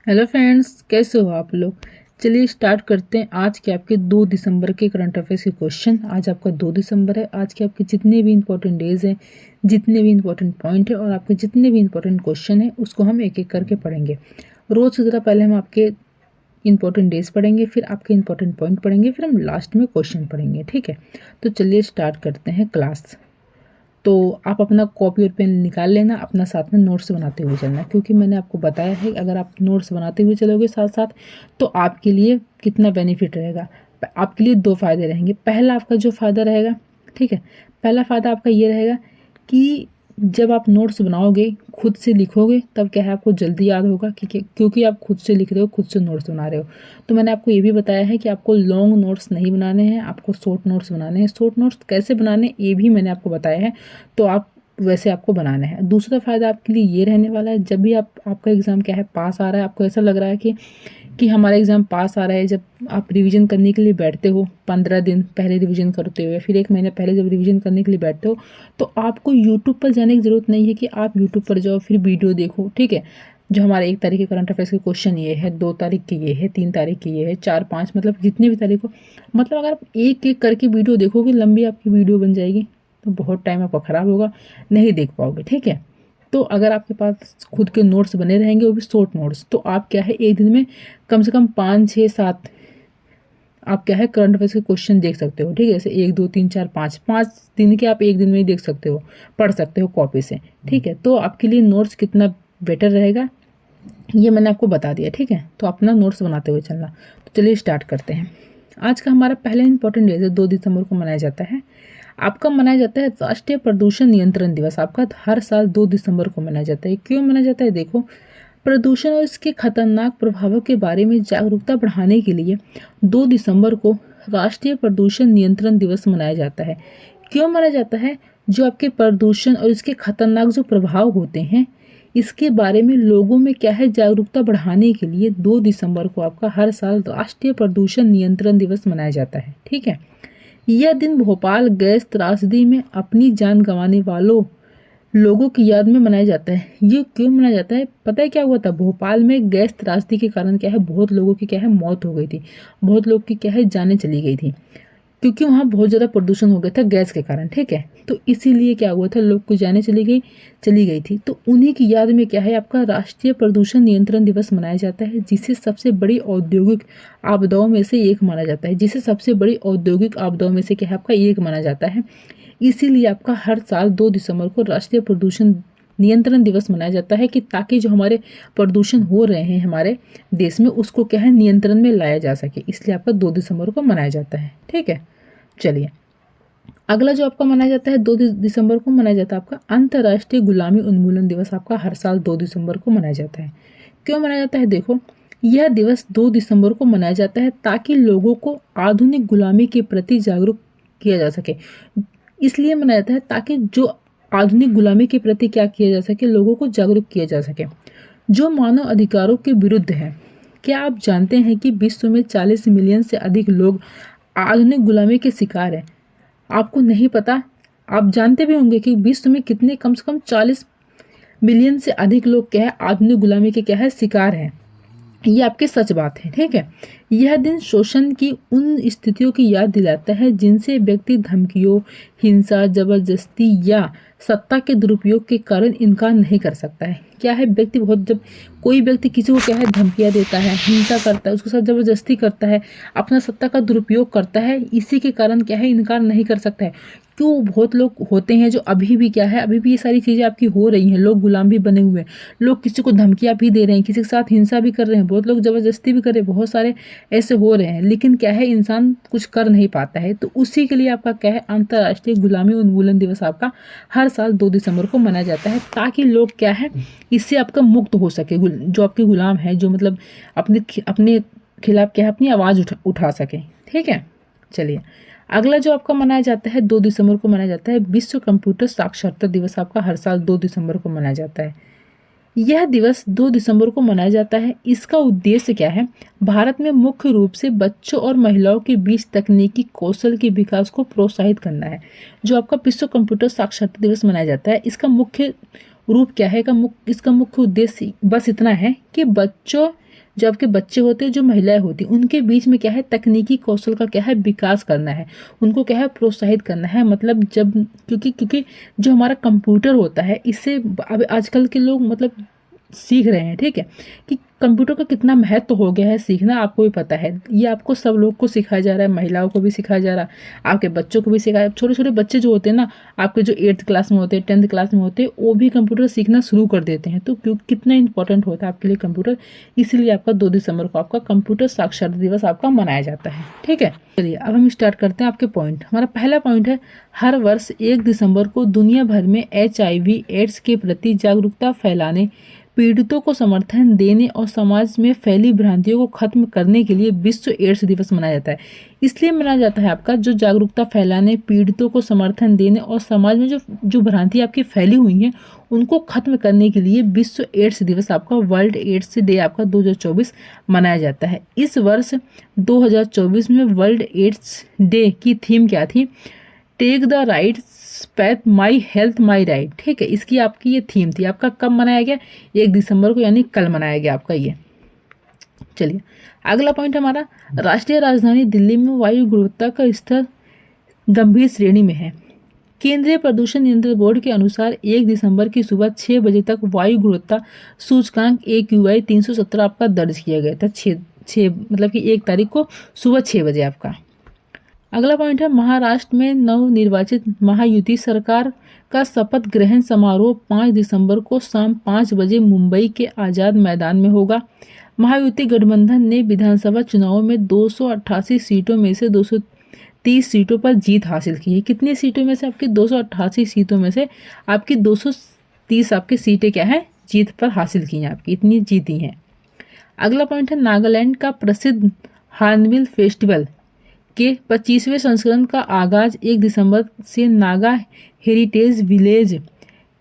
Hello friends, कैसे हो आप लोग। चलिए स्टार्ट करते हैं आज के आपके 2 दिसंबर के करंट अफेयर्स के क्वेश्चन। आज आपका 2 दिसंबर है। आज के आपके जितने भी इंपॉर्टेंट डेज हैं, जितने भी इंपॉर्टेंट पॉइंट है और आपके जितने भी इंपॉर्टेंट क्वेश्चन है उसको हम एक एक करके पढ़ेंगे। रोज़ की तरह पहले हम आपके इंपॉर्टेंट डेज पढ़ेंगे, फिर आपके इंपॉर्टेंट पॉइंट पढ़ेंगे, फिर हम लास्ट में क्वेश्चन पढ़ेंगे। ठीक है, तो चलिए स्टार्ट करते हैं क्लास। तो आप अपना कॉपी और पेन निकाल लेना, अपना साथ में नोट्स बनाते हुए चलना, क्योंकि मैंने आपको बताया है अगर आप नोट्स बनाते हुए चलोगे साथ साथ तो आपके लिए कितना बेनिफिट रहेगा। आपके लिए 2 फ़ायदे रहेंगे। पहला आपका जो फ़ायदा रहेगा, ठीक है, पहला फ़ायदा आपका ये रहेगा कि जब आप नोट्स बनाओगे, खुद से लिखोगे, तब क्या है आपको जल्दी याद होगा क्योंकि आप खुद से लिख रहे हो, खुद से नोट्स बना रहे हो। तो मैंने आपको ये भी बताया है कि आपको लॉन्ग नोट्स नहीं बनाने हैं, आपको शॉर्ट नोट्स बनाने हैं। शॉर्ट नोट्स कैसे बनाने ये भी मैंने आपको बताया है, तो आप वैसे आपको बनाना है। दूसरा फ़ायदा आपके लिए ये रहने वाला है, जब भी आपका एग्ज़ाम क्या है पास आ रहा है, आपको ऐसा लग रहा है कि हमारा एग्ज़ाम पास आ रहा है, जब आप रिवीजन करने के लिए बैठते हो 15 दिन पहले रिवीजन करते हो या फिर 1 महीने पहले जब रिवीजन करने के लिए बैठते हो, तो आपको यूट्यूब पर जाने की ज़रूरत नहीं है कि आप यूट्यूब पर जाओ फिर वीडियो देखो। ठीक है, जो हमारे 1 तारीख के करंट अफेयर्स के क्वेश्चन ये है, 2 तारीख के ये है, 3 तारीख के ये है, 4, 5 मतलब जितनी भी तारीख हो, मतलब अगर आप एक एक करके वीडियो देखोगे, लंबी आपकी वीडियो बन जाएगी, तो बहुत टाइम आपका ख़राब होगा, नहीं देख पाओगे। ठीक है, तो अगर आपके पास खुद के नोट्स बने रहेंगे, वो भी शॉर्ट नोट्स, तो आप क्या है एक दिन में कम से कम 5, 6, 7 आप क्या है करंट अफेयर्स के क्वेश्चन देख सकते हो। ठीक है, जैसे 1, 2, 3, 4, 5 दिन के आप एक दिन में ही देख सकते हो, पढ़ सकते हो कॉपी से। ठीक है, तो आपके लिए नोट्स कितना बेटर रहेगा ये मैंने आपको बता दिया। ठीक है, तो अपना नोट्स बनाते हुए चलना। तो चलिए स्टार्ट करते हैं। आज का हमारा पहला इंपॉर्टेंट डे है, 2 दिसंबर को मनाया जाता है। आपका मनाया जाता है राष्ट्रीय प्रदूषण नियंत्रण दिवस। आपका हर साल 2 दिसंबर को मनाया जाता है। क्यों मनाया जाता है? देखो, प्रदूषण और इसके खतरनाक प्रभावों के बारे में जागरूकता बढ़ाने के लिए 2 दिसंबर को राष्ट्रीय प्रदूषण नियंत्रण दिवस मनाया जाता है। क्यों मनाया जाता है? जो आपके प्रदूषण और इसके खतरनाक जो प्रभाव होते हैं, इसके बारे में लोगों में क्या है जागरूकता बढ़ाने के लिए 2 दिसंबर को आपका हर साल राष्ट्रीय प्रदूषण नियंत्रण दिवस मनाया जाता है। ठीक है, यह दिन भोपाल गैस त्रासदी में अपनी जान गंवाने वालों लोगों की याद में मनाया जाता है। ये क्यों मनाया जाता है? पता है क्या हुआ था? भोपाल में गैस त्रासदी के कारण क्या है बहुत लोगों की क्या है मौत हो गई थी, बहुत लोग की क्या है जानें चली गई थी, क्योंकि वहाँ बहुत ज़्यादा प्रदूषण हो गया था गैस के कारण। ठीक है, तो इसीलिए क्या हुआ था, लोग को जाने चली गई थी। तो उन्हीं की याद में क्या है आपका राष्ट्रीय प्रदूषण नियंत्रण दिवस मनाया जाता है, जिसे सबसे बड़ी औद्योगिक आपदाओं में से एक माना जाता है। जिसे सबसे बड़ी औद्योगिक आपदाओं में से क्या है आपका एक माना जाता है। इसीलिए आपका हर साल 2 दिसंबर को राष्ट्रीय प्रदूषण नियंत्रण दिवस मनाया जाता है, कि ताकि जो हमारे प्रदूषण हो रहे हैं हमारे देश में उसको क्या है नियंत्रण में लाया जा सके। इसलिए आपका 2 दिसंबर को मनाया जाता है। ठीक है, चलिए अगला जो आपका मनाया जाता है 2 दिसंबर को मनाया जाता है आपका अंतर्राष्ट्रीय गुलामी उन्मूलन दिवस। आपका हर साल 2 दिसंबर को मनाया जाता है। क्यों मनाया जाता है? देखो, यह दिवस 2 दिसंबर को मनाया जाता है ताकि लोगों को आधुनिक गुलामी के प्रति जागरूक किया जा सके। इसलिए मनाया जाता है ताकि जो आधुनिक गुलामी के प्रति क्या किया जा सके, लोगों को जागरूक किया जा सके, जो मानव अधिकारों के विरुद्ध है। क्या आप जानते हैं कि विश्व में 40 मिलियन से अधिक लोग आधुनिक गुलामी के शिकार हैं? आपको नहीं पता? आप जानते भी होंगे कि विश्व में कितने कम से कम 40 मिलियन से अधिक लोग क्या है आधुनिक गुलामी के क्या है शिकार हैं। ये आपकी सच बात है। ठीक है, यह दिन शोषण की उन स्थितियों की याद दिलाता है जिनसे व्यक्ति धमकियों, हिंसा, जबरदस्ती या सत्ता के दुरुपयोग के कारण इनकार नहीं कर सकता है। क्या है, व्यक्ति बहुत जब कोई व्यक्ति किसी को क्या है धमकियां देता है, हिंसा करता है, उसके साथ जबरदस्ती करता है, अपना सत्ता का दुरुपयोग करता है, इसी के कारण क्या है इनकार नहीं कर सकता है। क्यों? बहुत लोग होते हैं जो अभी भी क्या है अभी भी ये सारी चीज़ें आपकी हो रही हैं, लोग गुलाम भी बने हुए हैं, लोग किसी को धमकियां भी दे रहे हैं, किसी के साथ हिंसा भी कर रहे हैं, बहुत लोग जबरदस्ती भी कर रहे हैं, बहुत सारे ऐसे हो रहे हैं, लेकिन क्या है इंसान कुछ कर नहीं पाता है। तो उसी के लिए आपका क्या है अंतर्राष्ट्रीय गुलामी उन्मूलन दिवस आपका हर साल 2 दिसंबर को मनाया जाता है, ताकि लोग क्या है इससे आपका मुक्त हो सके। जो आपके गुलाम है, जो मतलब अपने अपने खिलाफ क्या है अपनी आवाज़ उठा सके। ठीक है, चलिए अगला जो आपका मनाया जाता है 2 दिसंबर को मनाया जाता है विश्व कंप्यूटर साक्षरता दिवस। आपका हर साल 2 दिसंबर को मनाया जाता है। यह दिवस 2 दिसंबर को मनाया जाता है। इसका उद्देश्य क्या है? भारत में मुख्य रूप से बच्चों और महिलाओं के बीच तकनीकी कौशल के विकास को प्रोत्साहित करना है। जो आपका विश्व कंप्यूटर साक्षरता दिवस मनाया जाता है, इसका मुख्य रूप क्या है? इसका मुख्य उद्देश्य बस इतना है कि बच्चों जो आपके बच्चे होते हैं, जो महिलाएं होती हैं, उनके बीच में क्या है, तकनीकी कौशल का क्या है, विकास करना है, उनको क्या है, प्रोत्साहित करना है। मतलब जब क्योंकि क्योंकि जो हमारा कंप्यूटर होता है, इससे अब आजकल के लोग मतलब सीख रहे हैं, ठीक है, कि कंप्यूटर का कितना महत्व हो गया है सीखना, आपको भी पता है। ये आपको सब लोग को सिखाया जा रहा है, महिलाओं को भी सिखाया जा रहा है, आपके बच्चों को भी सिखाया। छोटे छोटे बच्चे जो होते हैं ना, आपके जो 8th क्लास में होते हैं, 10th क्लास में होते हैं, वो भी कंप्यूटर सीखना शुरू कर देते हैं। तो क्यों कितना इंपॉर्टेंट होता है आपके लिए कंप्यूटर, इसीलिए आपका 2 दिसंबर को आपका कंप्यूटर साक्षरता दिवस आपका मनाया जाता है, ठीक है। चलिए अब हम स्टार्ट करते हैं आपके पॉइंट। हमारा पहला पॉइंट है, हर वर्ष 1 दिसंबर को दुनिया भर में HIV एड्स के प्रति जागरूकता फैलाने, पीड़ितों को समर्थन देने और समाज में फैली भ्रांतियों को खत्म करने के लिए विश्व एड्स दिवस मनाया जाता है। इसलिए मनाया जाता है आपका, जो जागरूकता फैलाने, पीड़ितों को समर्थन देने और समाज में जो जो भ्रांति आपकी फैली हुई हैं उनको खत्म करने के लिए विश्व एड्स दिवस आपका, वर्ल्ड एड्स डे आपका 2024 मनाया जाता है। इस वर्ष 2024 में वर्ल्ड एड्स डे की थीम क्या थी, take the rights path, my health my right, ठीक है, इसकी आपकी ये थीम थी। आपका कब मनाया गया, 1 दिसंबर को, यानी कल मनाया गया आपका ये। चलिए अगला पॉइंट हमारा, राष्ट्रीय राजधानी दिल्ली में वायु गुणवत्ता का स्तर गंभीर श्रेणी में है। केंद्रीय प्रदूषण नियंत्रण बोर्ड के अनुसार 1 दिसंबर की सुबह 6 बजे तक वायु गुणवत्ता सूचकांक AQI 317 आपका दर्ज किया गया था। 6 मतलब कि 1 तारीख को सुबह 6 बजे आपका। अगला पॉइंट है, महाराष्ट्र में नवनिर्वाचित महायुति सरकार का शपथ ग्रहण समारोह 5 दिसंबर को शाम 5 बजे मुंबई के आज़ाद मैदान में होगा। महायुति गठबंधन ने विधानसभा चुनाव में 288 सीटों में से 230 सीटों पर जीत हासिल की है। कितनी सीटों में से, आपकी 288 सीटों में से आपकी 230 आपकी सीटें क्या है, जीत पर हासिल की हैं, आपकी इतनी जीती हैं। अगला पॉइंट है, नागालैंड का प्रसिद्ध हॉर्नबिल फेस्टिवल के 25वें संस्करण का आगाज 1 दिसंबर से नागा हेरिटेज विलेज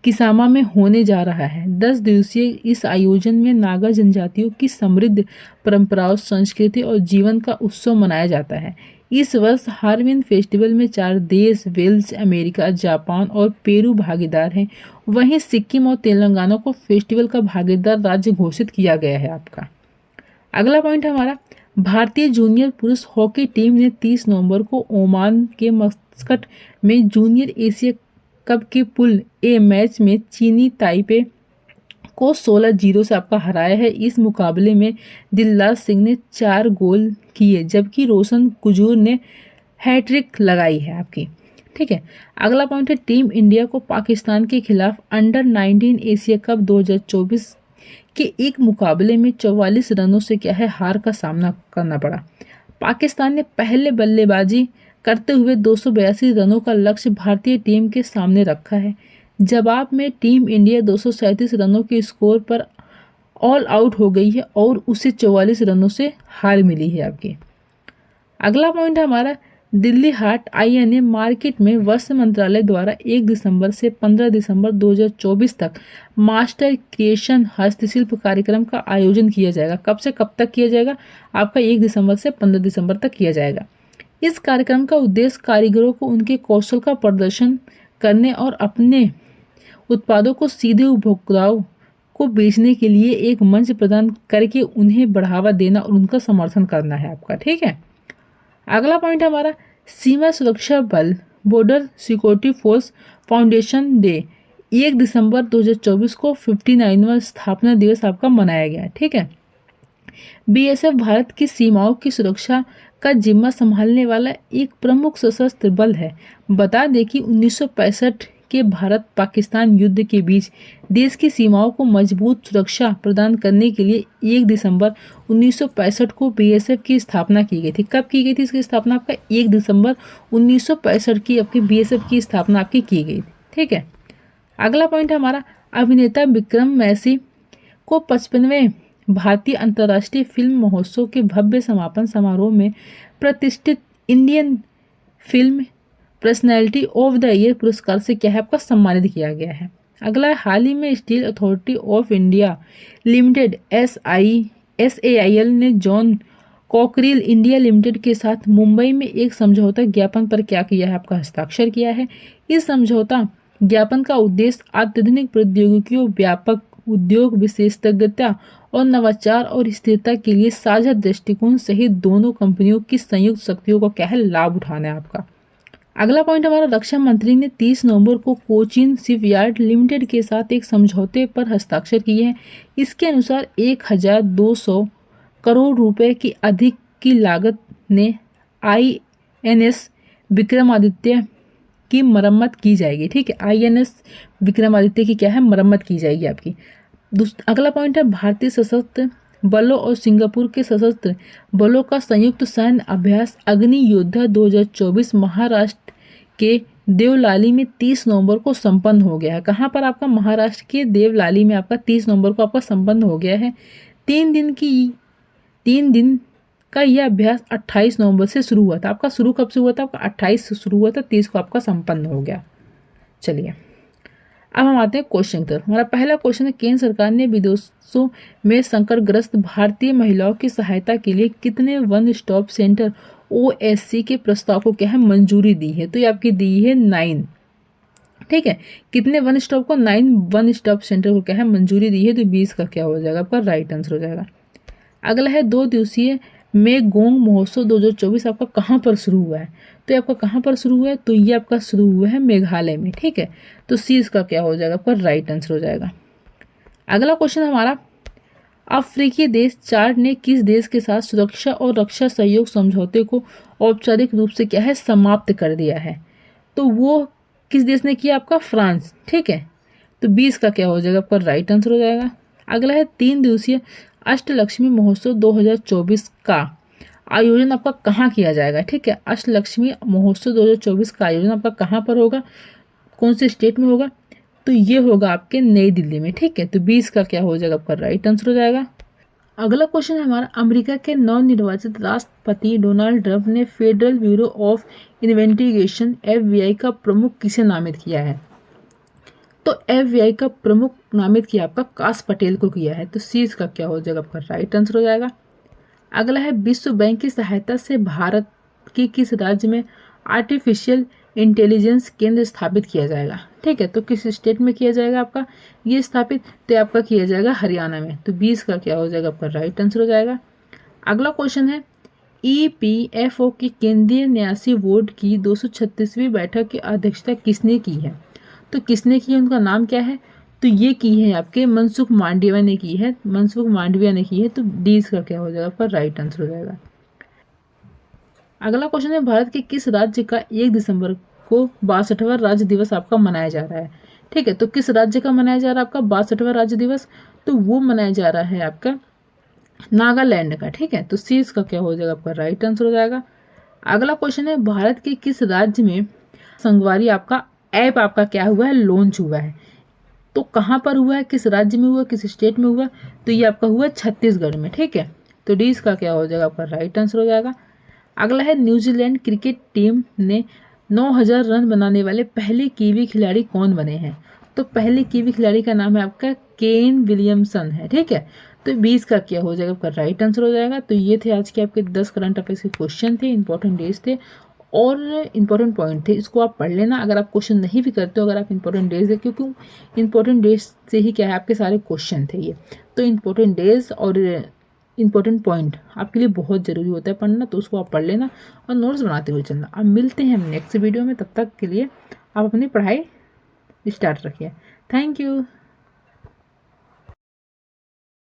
किसामा में होने जा रहा है। 10 दिवसीय इस आयोजन में नागा जनजातियों की समृद्ध परंपराओं, संस्कृति और जीवन का उत्सव मनाया जाता है। इस वर्ष हॉर्नबिल फेस्टिवल में 4 देश, वेल्स, अमेरिका, जापान और पेरू भागीदार हैं। वहीं सिक्किम और तेलंगाना को फेस्टिवल का भागीदार राज्य घोषित किया गया है आपका। अगला पॉइंट हमारा, भारतीय जूनियर पुरुष हॉकी टीम ने 30 नवंबर को ओमान के मस्कट में जूनियर एशिया कप के पूल ए मैच में चीनी ताइपे को 16-0 से आपका हराया है। इस मुकाबले में दिलराज सिंह ने 4 गोल किए, जबकि रोशन कुजूर ने हैट्रिक लगाई है आपकी, ठीक है। अगला पॉइंट है, टीम इंडिया को पाकिस्तान के खिलाफ अंडर 19 एशिया कप 2024 के एक मुकाबले में 44 रनों से क्या है, हार का सामना करना पड़ा। पाकिस्तान ने पहले बल्लेबाजी करते हुए 282 रनों का लक्ष्य भारतीय टीम के सामने रखा है। जवाब में टीम इंडिया 237 रनों के स्कोर पर ऑल आउट हो गई है और उसे 44 रनों से हार मिली है आपकी। अगला पॉइंट हमारा, दिल्ली हाट INA मार्केट में वस्त्र मंत्रालय द्वारा 1 दिसंबर से 15 दिसंबर 2024 तक मास्टर क्रिएशन हस्तशिल्प कार्यक्रम का आयोजन किया जाएगा। कब से कब तक किया जाएगा, आपका 1 दिसंबर से 15 दिसंबर तक किया जाएगा। इस कार्यक्रम का उद्देश्य कारीगरों को उनके कौशल का प्रदर्शन करने और अपने उत्पादों को सीधे उपभोक्ताओं को बेचने के लिए एक मंच प्रदान करके उन्हें बढ़ावा देना और उनका समर्थन करना है आपका, ठीक है। अगला पॉइंट हमारा, सीमा सुरक्षा बल border security force foundation day 1 दिसंबर 2024 को 59वां स्थापना दिवस आपका मनाया गया, ठीक है। BSF भारत की सीमाओं की सुरक्षा का जिम्मा संभालने वाला एक प्रमुख सशस्त्र बल है। बता दें कि 1965 के भारत पाकिस्तान युद्ध के बीच देश की सीमाओं को मजबूत सुरक्षा प्रदान करने के लिए 1 दिसंबर 1965 को BSF की स्थापना की गई थी। कब की गई थी इसकी स्थापना, आपका 1 दिसंबर 1965 की आपकी BSF की स्थापना आपकी की गई थी, ठीक है। अगला पॉइंट हमारा, अभिनेता विक्रम मैसी को 55वें भारतीय अंतर्राष्ट्रीय फिल्म महोत्सव के भव्य समापन समारोह में प्रतिष्ठित Indian film personality of the year पुरस्कार से क्या है, आपका सम्मानित किया गया है। अगला, हाल ही में steel authority of India limited SAIL ने जॉन कॉकरेल इंडिया लिमिटेड के साथ मुंबई में एक समझौता ज्ञापन पर क्या किया है, आपका हस्ताक्षर किया है। इस समझौता ज्ञापन का उद्देश्य अत्याधुनिक प्रौद्योगिकियों, व्यापक उद्योग विशेषज्ञता और नवाचार और स्थिरता के लिए साझा दृष्टिकोण सहित दोनों कंपनियों की संयुक्त शक्तियों का क्या है, लाभ उठाना है आपका। अगला पॉइंट हमारा, रक्षा मंत्री ने 30 नवंबर को कोचीन शिपयार्ड लिमिटेड के साथ एक समझौते पर हस्ताक्षर किए हैं। इसके अनुसार 1200 करोड़ रुपए की अधिक की लागत ने INS विक्रमादित्य की मरम्मत की जाएगी। ठीक है, INS विक्रमादित्य की क्या है, मरम्मत की जाएगी आपकी। अगला पॉइंट है, भारतीय सशस्त्र बलों और सिंगापुर के सशस्त्र बलों का संयुक्त सैन्य अभ्यास अग्नि योद्धा 2024 महाराष्ट्र के देवलाली में 30 नवंबर को संपन्न हो गया है। कहाँ पर आपका, महाराष्ट्र के देवलाली में आपका 30 नवंबर को आपका संपन्न हो गया है। 3 दिन का यह अभ्यास 28 नवंबर से शुरू हुआ था। आपका शुरू कब से हुआ था, आपका 28 से शुरू हुआ था, 30 को आपका संपन्न हो गया। चलिए अब हम आते हैं क्वेश्चन की तरफ। हमारा पहला क्वेश्चन है, केंद्र सरकार ने विदेशों में संकटग्रस्त भारतीय महिलाओं की सहायता के लिए कितने वन स्टॉप सेंटर OSC के प्रस्ताव को क्या है, मंजूरी दी है? तो ये आपकी दी है 9। ठीक है, कितने वन स्टॉप को, 9 वन स्टॉप सेंटर को क्या है, मंजूरी दी है। तो 20 का क्या हो जाएगा, आपका राइट आंसर हो जाएगा। अगला है, 2 दिवसीय मेगोंग महोत्सव 2024 आपका कहाँ पर शुरू हुआ है? तो ये आपका कहाँ पर शुरू हुआ है? तो ये आपका शुरू हुआ है मेघालय में। ठीक है, तो सी इसका क्या हो जाएगा, आपका राइट आंसर हो जाएगा। अगला क्वेश्चन हमारा, अफ्रीकी देश चाड ने किस देश के साथ सुरक्षा और रक्षा सहयोग समझौते को औपचारिक रूप से क्या है, समाप्त कर दिया है? तो वो किस देश ने किया, आपका फ्रांस। ठीक है, तो 20 का क्या हो जाएगा, आपका राइट आंसर हो जाएगा। अगला है, 3 दिवसीय अष्टलक्ष्मी महोत्सव 2024 का आयोजन आपका कहाँ किया जाएगा? ठीक है, अष्टलक्ष्मी महोत्सव 2024 का आयोजन आपका कहाँ पर होगा, कौन से स्टेट में होगा? तो ये होगा आपके नई दिल्ली में। ठीक है, तो 20 का क्या हो जाएगा, आपका राइट आंसर हो जाएगा। अगला क्वेश्चन है हमारा, अमेरिका के नवनिर्वाचित राष्ट्रपति डोनाल्ड ट्रंप ने federal bureau of investigation FBI का प्रमुख किसे नामित किया है? तो FBI का प्रमुख नामित किया आपका काश पटेल को किया है। तो सी इसका क्या हो जाएगा, आपका राइट आंसर हो जाएगा। अगला है, विश्व बैंक की सहायता से भारत के किस राज्य में आर्टिफिशियल इंटेलिजेंस केंद्र स्थापित किया जाएगा? ठीक है, तो किस स्टेट में किया जाएगा आपका ये स्थापित? तो आपका किया जाएगा हरियाणा में। तो 20 का क्या हो जाएगा, आपका राइट आंसर हो जाएगा। अगला क्वेश्चन है, EPFO की केंद्रीय न्यासी बोर्ड की 236वीं बैठक की अध्यक्षता किसने की है? तो किसने की है, उनका नाम क्या है? तो ये की है आपके मनसुख मांडविया ने की है, मनसुख मांडविया ने की है। तो डी इसका क्या हो जाएगा, आपका राइट आंसर हो जाएगा। अगला क्वेश्चन है, भारत के किस राज्य का 1 दिसंबर को 62वां राज्य दिवस आपका मनाया जा रहा है? ठीक है, तो किस राज्य का मनाया जा रहा है आपका 62वां राज्य दिवस? तो वो मनाया जा रहा है आपका नागालैंड का। ठीक है, तो सी इसका क्या हो जाएगा, आपका राइट आंसर हो जाएगा। अगला क्वेश्चन है, भारत के किस राज्य में संगवारी आपका ऐप आपका क्या हुआ है, लॉन्च हुआ है? तो कहाँ पर हुआ है, किस राज्य में हुआ, किस स्टेट में हुआ? तो ये आपका हुआ छत्तीसगढ़ में। ठीक है, तो डी इसका क्या हो जाएगा, आपका राइट आंसर हो जाएगा। अगला है, न्यूजीलैंड क्रिकेट टीम ने 9000 रन बनाने वाले पहले कीवी खिलाड़ी कौन बने हैं? तो पहले कीवी खिलाड़ी का नाम है आपका केन विलियमसन है। ठीक है, तो 20 का क्या हो जाएगा, आपका राइट आंसर हो जाएगा। तो ये थे आज के आपके 10 करंट अफेयर्स के क्वेश्चन थे, इंपॉर्टेंट डेज थे और इंपॉर्टेंट पॉइंट थे। इसको आप पढ़ लेना। अगर आप क्वेश्चन नहीं भी करते हो, अगर आप इंपॉर्टेंट डेज है, क्योंकि इंपॉर्टेंट डेज से ही क्या है आपके सारे क्वेश्चन थे ये, तो इंपॉर्टेंट डेज और इंपॉर्टेंट पॉइंट आपके लिए बहुत ज़रूरी होता है पढ़ना, तो उसको आप पढ़ लेना और नोट्स बनाते हुए चलना। अब मिलते हैं हम नेक्स्ट वीडियो में, तब तक के लिए आप अपनी पढ़ाई स्टार्ट रखिए। Thank you.